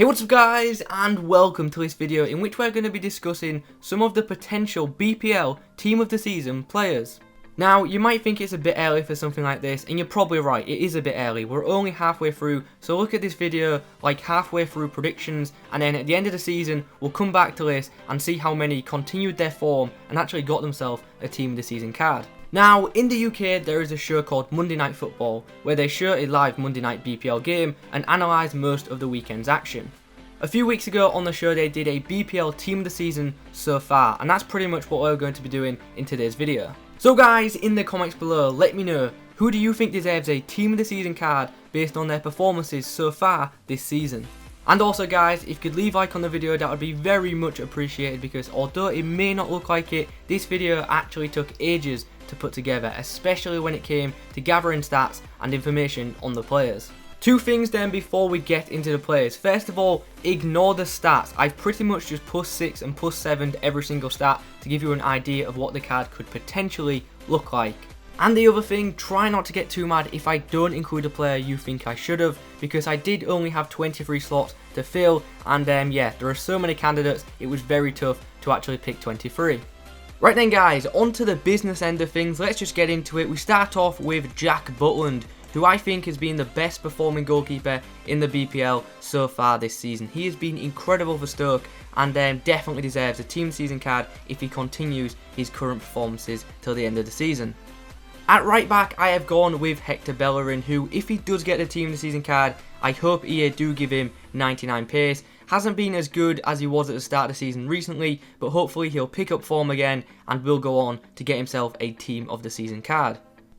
Hey, what's up guys, and welcome to this video in which we're going to be discussing some of the potential BPL Team of the Season players. Now, you might think it's a bit early for something like this, and you're probably right, it is a bit early. We're only halfway through, so look at this video like halfway through predictions, and then at the end of the season, we'll come back to this and see how many continued their form and actually got themselves a Team of the Season card. Now, in the UK, there is a show called Monday Night Football, where they show a live Monday night BPL game and analyse most of the weekend's action. A few weeks ago on the show, they did a BPL Team of the Season so far, and that's pretty much what we're going to be doing in today's video. So guys, in the comments below, let me know, who do you think deserves a Team of the Season card based on their performances so far this season? And also guys, if you could leave a like on the video, that would be very much appreciated, because although it may not look like it, this video actually took ages to put together, especially when it came to gathering stats and information on the players. Two things then before we get into the players. First of all, ignore the stats. I've pretty much just +6 and +7 to every single stat to give you an idea of what the card could potentially look like. And the other thing, try not to get too mad if I don't include a player you think I should have, because I did only have 23 slots to fill, and yeah, there are so many candidates, it was very tough to actually pick 23. Right then guys, on to the business end of things, let's just get into it. We start off with Jack Butland, who I think has been the best performing goalkeeper in the BPL so far this season. He has been incredible for Stoke, and definitely deserves a Team Season card if he continues his current performances till the end of the season. At right back, I have gone with Hector Bellerin, who, if he does get the Team of the Season card, I hope EA do give him 99 pace. Hasn't been as good as he was at the start of the season recently, but hopefully he'll pick up form again and will go on to get himself a Team of the Season card.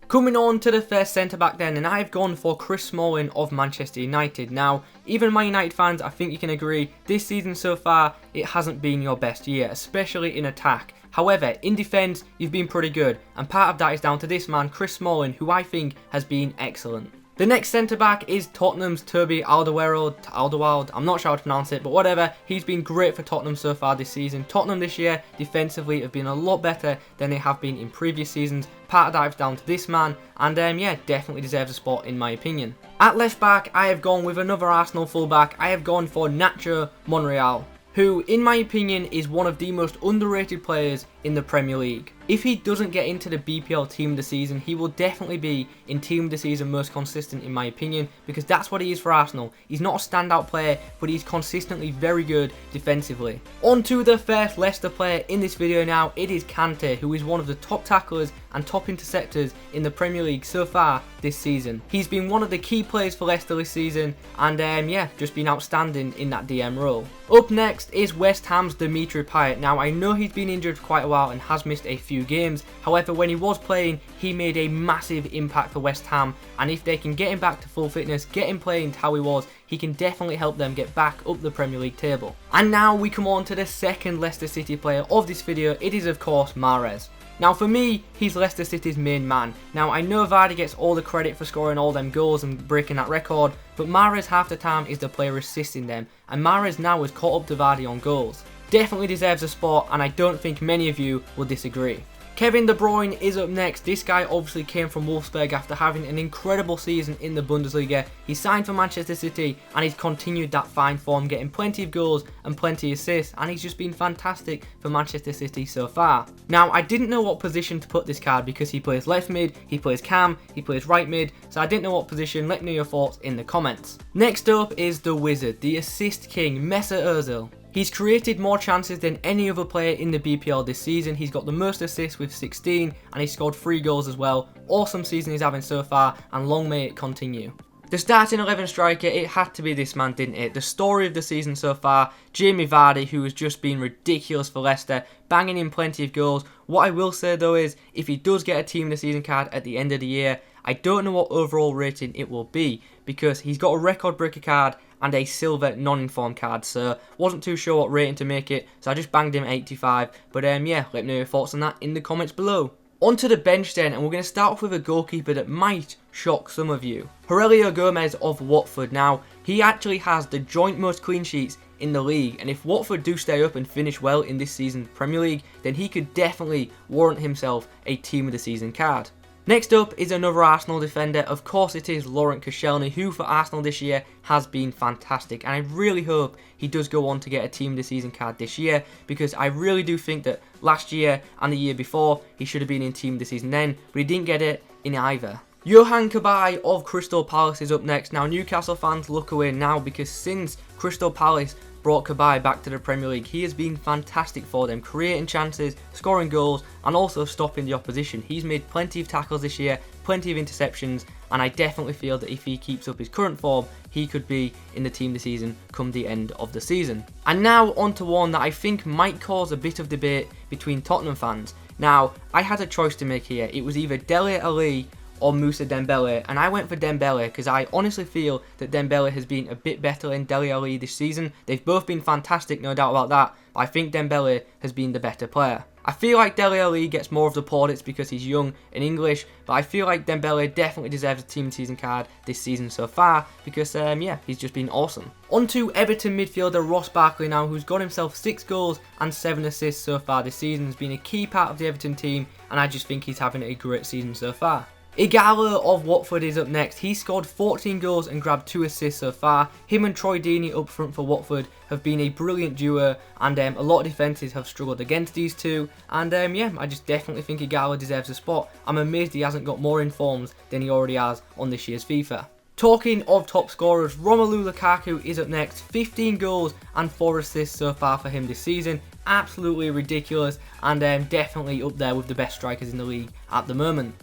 Coming on to the first centre-back then, and I've gone for Chris Smalling of Manchester United. Now, even my United fans, I think you can agree, this season so far, it hasn't been your best year, especially in attack. However, in defence, you've been pretty good, and part of that is down to this man, Chris Smalling, who I think has been excellent. The next centre-back is Tottenham's Toby Alderweireld, I'm not sure how to pronounce it, but whatever, he's been great for Tottenham so far this season. Tottenham this year, defensively, have been a lot better than they have been in previous seasons. Part of that is down to this man, and yeah, definitely deserves a spot in my opinion. At left-back, I have gone with another Arsenal full-back. I have gone for Nacho Monreal, who, in my opinion, is one of the most underrated players in the Premier League. If he doesn't get into the BPL Team of the Season, he will definitely be in Team of the Season most consistent in my opinion, because that's what he is for Arsenal. He's not a standout player, but he's consistently very good defensively. On to the first Leicester player in this video now, it is Kante, who is one of the top tacklers and top interceptors in the Premier League so far this season. He's been one of the key players for Leicester this season, and yeah, just been outstanding in that DM role. Up next is West Ham's Dimitri Payet. Now, I know he's been injured for quite a while and has missed a few games. However, when he was playing, he made a massive impact for West Ham, and if they can get him back to full fitness, get him playing how he was, he can definitely help them get back up the Premier League table. And now we come on to the second Leicester City player of this video. It is of course Mahrez. Now for me, he's Leicester City's main man. Now I know Vardy gets all the credit for scoring all them goals and breaking that record, but Mahrez half the time is the player assisting them, and Mahrez now has caught up to Vardy on goals. Definitely deserves a spot, and I don't think many of you will disagree. Kevin De Bruyne is up next. This guy obviously came from Wolfsburg after having an incredible season in the Bundesliga. He signed for Manchester City and he's continued that fine form, getting plenty of goals and plenty of assists, and he's just been fantastic for Manchester City so far. Now, I didn't know what position to put this card because he plays left mid, he plays cam, he plays right mid, so I didn't know what position. Let me know your thoughts in the comments. Next up is the Wizard, the assist king, Mesut Ozil. He's created more chances than any other player in the BPL this season. He's got the most assists with 16, and he's scored 3 goals as well. Awesome season he's having so far, and long may it continue. The starting 11 striker, it had to be this man, didn't it? The story of the season so far, Jamie Vardy, who has just been ridiculous for Leicester, banging in plenty of goals. What I will say though is, if he does get a Team of the Season card at the end of the year, I don't know what overall rating it will be, because he's got a record breaker card and a silver non-informed card, so wasn't too sure what rating to make it, so I just banged him at 85, but yeah, let me know your thoughts on that in the comments below. On to the bench then, and we're going to start off with a goalkeeper that might shock some of you. Gomes of Watford. Now, he actually has the joint most clean sheets in the league, and if Watford do stay up and finish well in this season's Premier League, then he could definitely warrant himself a Team of the Season card. Next up is another Arsenal defender. Of course it is Laurent Koscielny, who for Arsenal this year has been fantastic, and I really hope he does go on to get a Team of the Season card this year, because I really do think that last year and the year before he should have been in Team of the Season then, but he didn't get it in either. Yohan Cabaye of Crystal Palace is up next. Now Newcastle fans, look away now, because since Crystal Palace brought Cabaye back to the Premier League, he has been fantastic for them, creating chances, scoring goals, and also stopping the opposition. He's made plenty of tackles this year, plenty of interceptions, and I definitely feel that if he keeps up his current form, he could be in the Team of the Season come the end of the season. And now on to one that I think might cause a bit of debate between Tottenham fans. Now, I had a choice to make here. It was either Dele Alli or Moussa Dembele, and I went for Dembele because I honestly feel that Dembele has been a bit better than Dele Alli this season. They've both been fantastic, no doubt about that, but I think Dembele has been the better player. I feel like Dele Alli gets more of the plaudits because he's young and English, but I feel like Dembele definitely deserves a Team of the Season card this season so far because, yeah, he's just been awesome. On to Everton midfielder Ross Barkley now, who's got himself 6 goals and 7 assists so far this season. He's been a key part of the Everton team, and I just think he's having a great season so far. Ighalo of Watford is up next. He scored 14 goals and grabbed 2 assists so far. Him and Troy Deeney up front for Watford have been a brilliant duo, and a lot of defences have struggled against these two, and yeah, I just definitely think Ighalo deserves a spot. I'm amazed he hasn't got more informs than he already has on this year's FIFA. Talking of top scorers, Romelu Lukaku is up next. 15 goals and 4 assists so far for him this season. Absolutely ridiculous, and definitely up there with the best strikers in the league at the moment.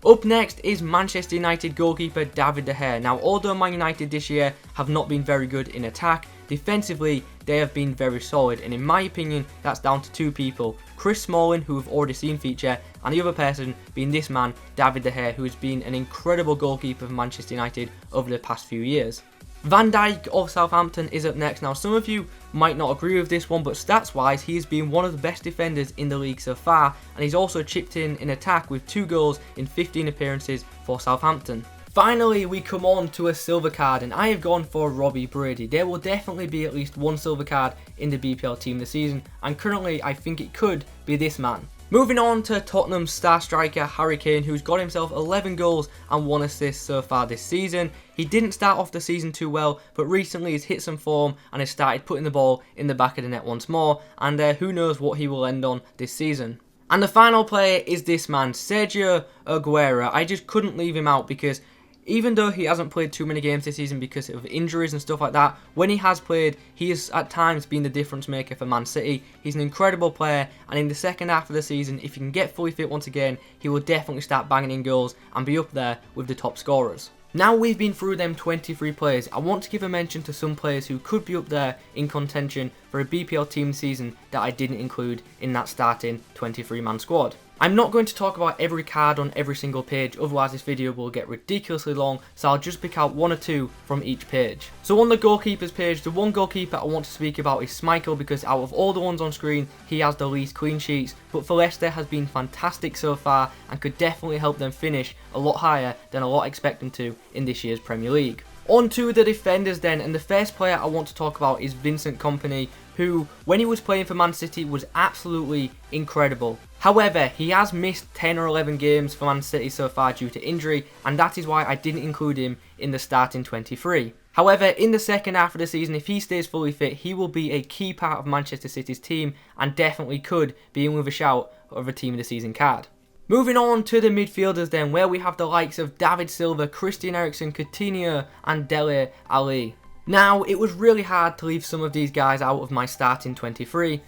Up next is Manchester United goalkeeper David De Gea. Now, although Man United this year have not been very good in attack, defensively they have been very solid, and in my opinion that's down to 2 people. Chris Smalling, who we've already seen feature, and the other person being this man, David De Gea, who has been an incredible goalkeeper for Manchester United over the past few years. Van Dijk of Southampton is up next. Now, some of you might not agree with this one, but stats wise he has been one of the best defenders in the league so far, and he's also chipped in attack with 2 goals in 15 appearances for Southampton. Finally, we come on to a silver card, and I have gone for Robbie Brady. There will definitely be at least 1 silver card in the BPL team this season, and currently I think it could be this man. Moving on to Tottenham's star striker Harry Kane, who's got himself 11 goals and 1 assist so far this season. He didn't start off the season too well, but recently he's hit some form and has started putting the ball in the back of the net once more, and who knows what he will end on this season. And the final player is this man, Sergio Aguero. I just couldn't leave him out because even though he hasn't played too many games this season because of injuries and stuff like that, when he has played, he has at times been the difference maker for Man City. He's an incredible player, and in the second half of the season, if he can get fully fit once again, he will definitely start banging in goals and be up there with the top scorers. Now we've been through them 23 players, I want to give a mention to some players who could be up there in contention for a BPL team season that I didn't include in that starting 23-man squad. I'm not going to talk about every card on every single page, otherwise this video will get ridiculously long, so I'll just pick out 1 or 2 from each page. So on the goalkeepers page, the one goalkeeper I want to speak about is Schmeichel, because out of all the ones on screen, he has the least clean sheets, but for Leicester has been fantastic so far and could definitely help them finish a lot higher than a lot expect them to in this year's Premier League. On to the defenders then, and the first player I want to talk about is Vincent Kompany, who, when he was playing for Man City, was absolutely incredible. However, he has missed 10 or 11 games for Man City so far due to injury, and that is why I didn't include him in the starting 23. However, in the second half of the season, if he stays fully fit, he will be a key part of Manchester City's team and definitely could be in with a shout of a Team of the Season card. Moving on to the midfielders then, where we have the likes of David Silva, Christian Eriksen, Coutinho and Dele Alli. Now, it was really hard to leave some of these guys out of my starting 23,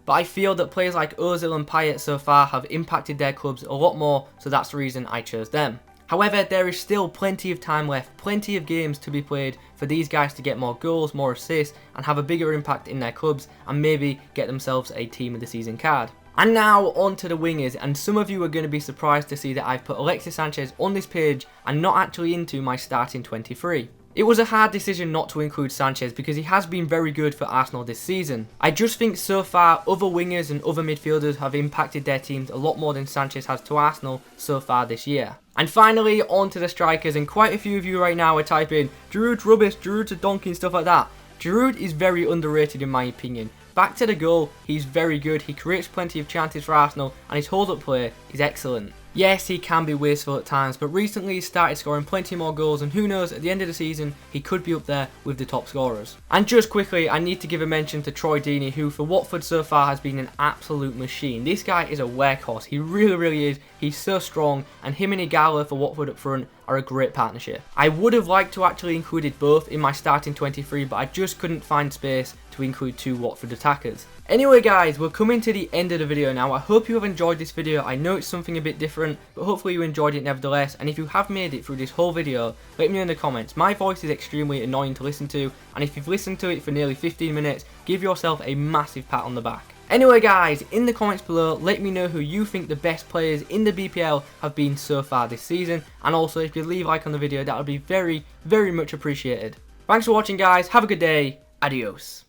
but I feel that players like Ozil and Payet so far have impacted their clubs a lot more, so that's the reason I chose them. However, there is still plenty of time left, plenty of games to be played for these guys to get more goals, more assists, and have a bigger impact in their clubs, and maybe get themselves a Team of the Season card. And now on to the wingers, and some of you are going to be surprised to see that I've put Alexis Sanchez on this page and not actually into my starting 23. It was a hard decision not to include Sanchez because he has been very good for Arsenal this season. I just think so far other wingers and other midfielders have impacted their teams a lot more than Sanchez has to Arsenal so far this year. And finally on to the strikers, and quite a few of you right now are typing Giroud's rubbish, Giroud's a donkey and stuff like that. Giroud is very underrated in my opinion. Back to the goal, he's very good, he creates plenty of chances for Arsenal and his hold-up play is excellent. Yes, he can be wasteful at times, but recently he started scoring plenty more goals, and who knows, at the end of the season, he could be up there with the top scorers. And just quickly, I need to give a mention to Troy Deeney, who for Watford so far has been an absolute machine. This guy is a workhorse, he really is. He's so strong, and him and Ighalo for Watford up front are a great partnership. I would have liked to actually included both in my starting 23, but I just couldn't find space to include 2 Watford attackers. Anyway guys, we're coming to the end of the video now. I hope you have enjoyed this video. I know it's something a bit different, but hopefully you enjoyed it nevertheless. And if you have made it through this whole video, let me know in the comments. My voice is extremely annoying to listen to, and if you've listened to it for nearly 15 minutes, give yourself a massive pat on the back. Anyway guys, in the comments below, let me know who you think the best players in the BPL have been so far this season, and also if you leave a like on the video, that would be very much appreciated. Thanks for watching guys, have a good day, adios.